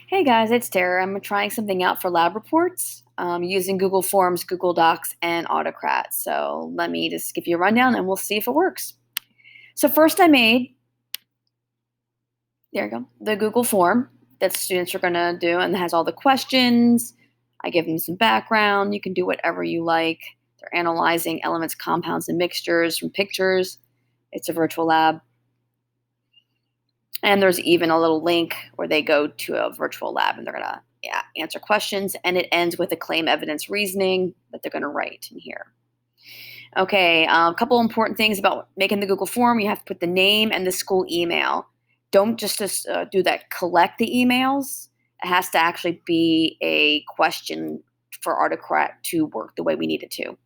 Hey guys, it's Tara. I'm trying something out for lab reports using Google Forms, Google Docs, and Autocrat. So let me just give you a rundown and we'll see if it works. So first I made, there you go, the Google form that students are going to do, and it has all the questions. I give them some background. You can do whatever you like. They're analyzing elements, compounds, and mixtures from pictures. It's a virtual lab. And there's even a little link where they go to a virtual lab and they're going to answer questions. And it ends with a claim, evidence, reasoning that they're going to write in here. Okay, a couple important things about making the Google form. You have to put the name and the school email. Don't just do that, collect the emails. It has to actually be a question for autocrat to work the way we need it to.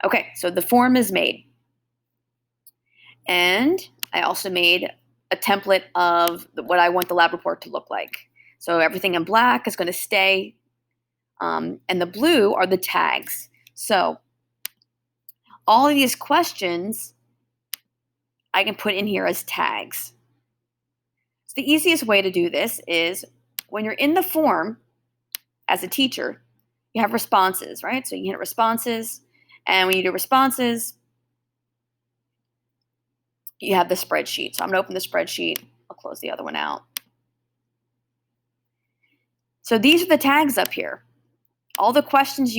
Okay, so the form is made. And I also made a template of what I want the lab report to look like. So everything in black is going to stay, and the blue are the tags. So all of these questions I can put in here as tags. So the easiest way to do this is when you're in the form as a teacher, you have responses, right? So you hit responses, and when you do responses, you have the spreadsheet. So I'm going to open the spreadsheet. I'll close the other one out. So these are the tags up here. All the questions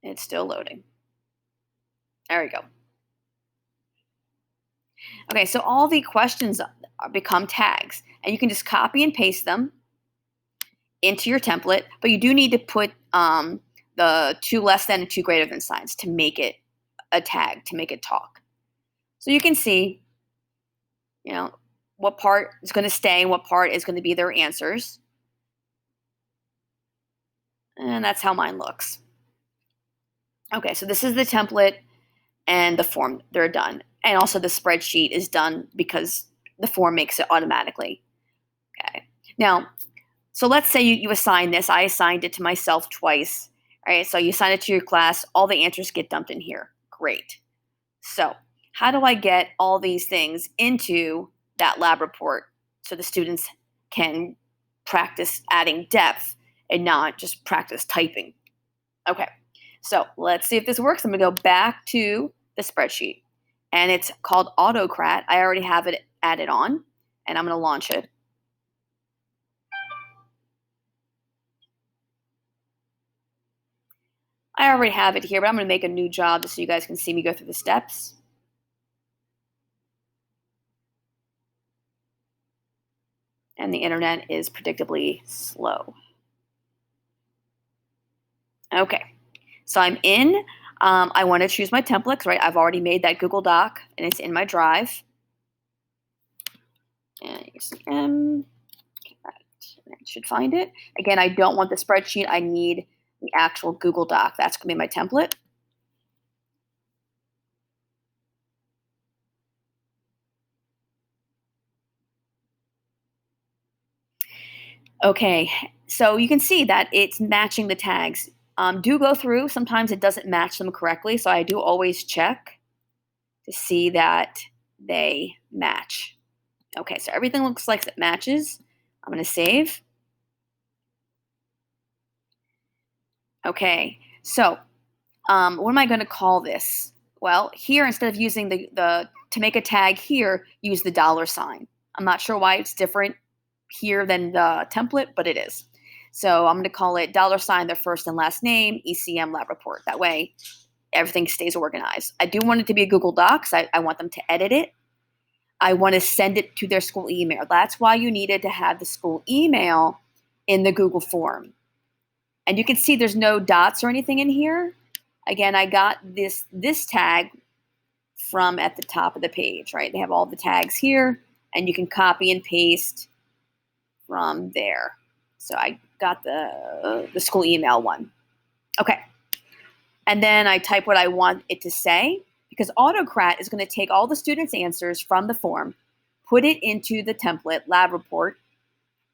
it's still loading. There we go. Okay, so all the questions become tags, and you can just copy and paste them into your template, but you do need to put the 2 less than and 2 greater than signs to make it a tag, to make it talk. So you can see, what part is going to stay and what part is going to be their answers. And that's how mine looks. Okay, so this is the template and the form. They're done. And also the spreadsheet is done because the form makes it automatically. Okay. Now, so let's say you assign this. I assigned it to myself twice. All right, so you assign it to your class. All the answers get dumped in here. Great. So how do I get all these things into that lab report so the students can practice adding depth and not just practice typing? Okay, so let's see if this works. I'm going to go back to the spreadsheet, and it's called Autocrat. I already have it added on, and I'm going to launch it. I already have it here, but I'm going to make a new job just so you guys can see me go through the steps. And the internet is predictably slow. Okay, so I'm in. I want to choose my templates, right? I've already made that Google Doc, and it's in my drive. And I should find it. Again, I don't want the spreadsheet. I need the actual Google Doc. That's going to be my template. Okay, so you can see that it's matching the tags. Do go through. Sometimes it doesn't match them correctly, so I do always check to see that they match. Okay, so everything looks like it matches. I'm going to save. Okay, so what am I going to call this? Well, here, instead of using to make a tag here, use the $sign. I'm not sure why it's different here than the template, but it is. So I'm going to call it $, their first and last name, ECM lab report. That way, everything stays organized. I do want it to be a Google Docs. I want them to edit it. I want to send it to their school email. That's why you needed to have the school email in the Google form. And you can see there's no dots or anything in here. Again, I got this tag from at the top of the page, right? They have all the tags here, and you can copy and paste from there. So I got the school email one. Okay. And then I type what I want it to say, because Autocrat is going to take all the students' answers from the form, put it into the template lab report,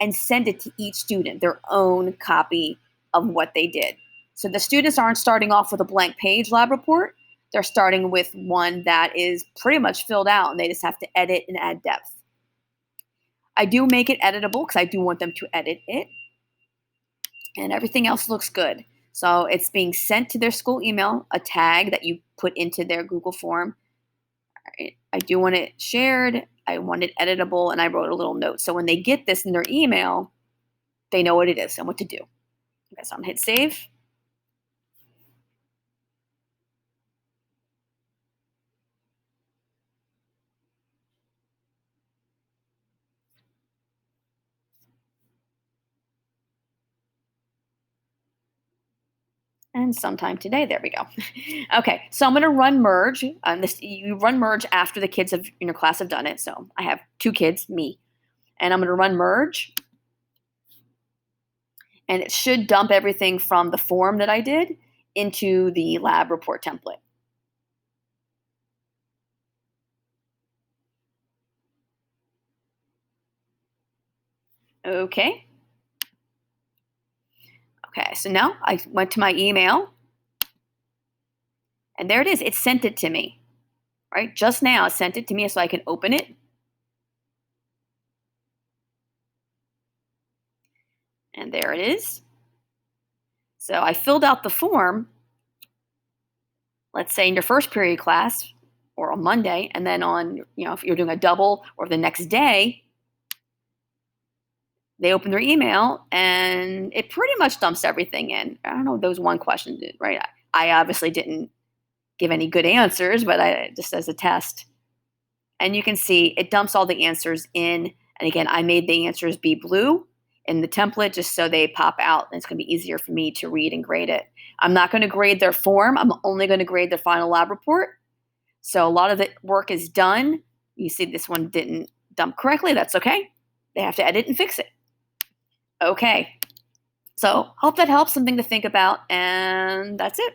and send it to each student, their own copy of what they did. So the students aren't starting off with a blank page lab report. They're starting with one that is pretty much filled out, and they just have to edit and add depth. I do make it editable because I do want them to edit it. And everything else looks good. So it's being sent to their school email, a tag that you put into their Google form. I do want it shared. I want it editable, and I wrote a little note. So when they get this in their email, they know what it is and what to do. Okay, so I'm gonna hit save. And sometime today, there we go. Okay, so I'm going to run merge. You run merge after the kids in your class have done it. So I have 2 kids, me, and I'm going to run merge. And it should dump everything from the form that I did into the lab report template. Okay. Okay, so now I went to my email, and there it is. It sent it to me, right? Just now it sent it to me so I can open it. And there it is. So I filled out the form, let's say in your first period class or on Monday, and then on, if you're doing a double or the next day, they open their email and it pretty much dumps everything in. I don't know, there was one question, right? I obviously didn't give any good answers, but I just as a test. And you can see it dumps all the answers in. And again, I made the answers be blue in the template just so they pop out and it's going to be easier for me to read and grade it. I'm not going to grade their form. I'm only going to grade their final lab report. So a lot of the work is done. You see this one didn't dump correctly. That's okay. They have to edit and fix it. Okay. So hope that helps, something to think about. And that's it.